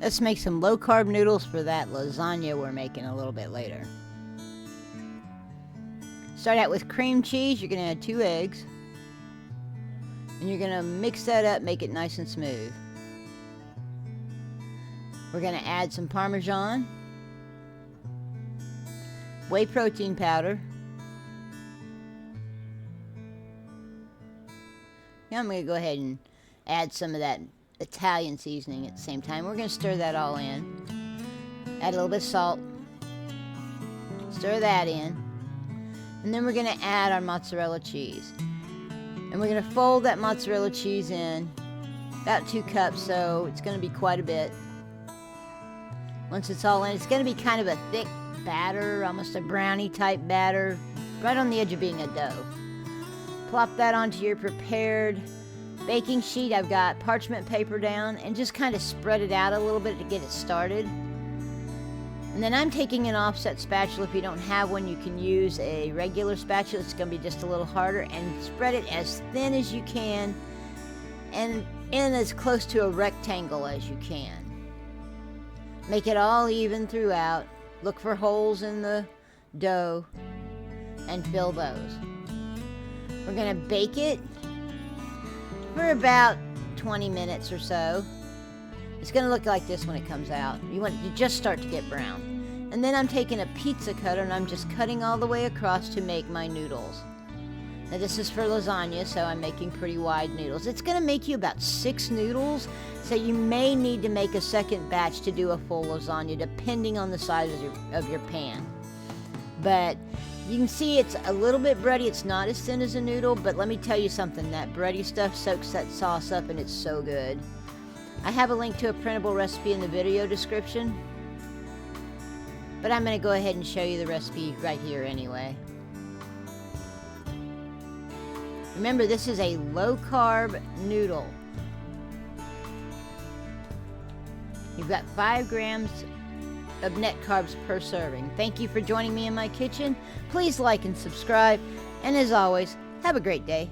Let's make some low-carb noodles for that lasagna we're making a little bit later. Start out with cream cheese. You're going to add 2 eggs. And you're going to mix that up, make it nice and smooth. We're going to add some Parmesan, whey protein powder. Now I'm going to go ahead and add some of that Italian seasoning at the same time. We're going to stir that all in. Add a little bit of salt. Stir that in. And then we're going to add our mozzarella cheese. And we're going to fold that mozzarella cheese in about 2 cups, so it's going to be quite a bit. Once it's all in, it's going to be kind of a thick batter, almost a brownie type batter, right on the edge of being a dough. Plop that onto your prepared baking sheet. I've got parchment paper down, and just kind of spread it out a little bit to get it started. And then I'm taking an offset spatula. If you don't have one, you can use a regular spatula. It's going to be just a little harder. And spread it as thin as you can and in as close to a rectangle as you can. Make it all even throughout. Look for holes in the dough and fill those. We're going to bake it for about 20 minutes or so. It's going to look like this when it comes out. You want it to just start to get brown. And then I'm taking a pizza cutter and I'm just cutting all the way across to make my noodles. Now this is for lasagna, so I'm making pretty wide noodles. It's going to make you about 6 noodles, so you may need to make a second batch to do a full lasagna, depending on the size of your pan. But you can see it's a little bit bready. It's not as thin as a noodle, but let me tell you something. That bready stuff soaks that sauce up and it's so good. I have a link to a printable recipe in the video description, but I'm going to go ahead and show you the recipe right here anyway. Remember, this is a low-carb noodle. You've got 5 grams of net carbs per serving. Thank you for joining me in my kitchen. Please like and subscribe, and as always, have a great day.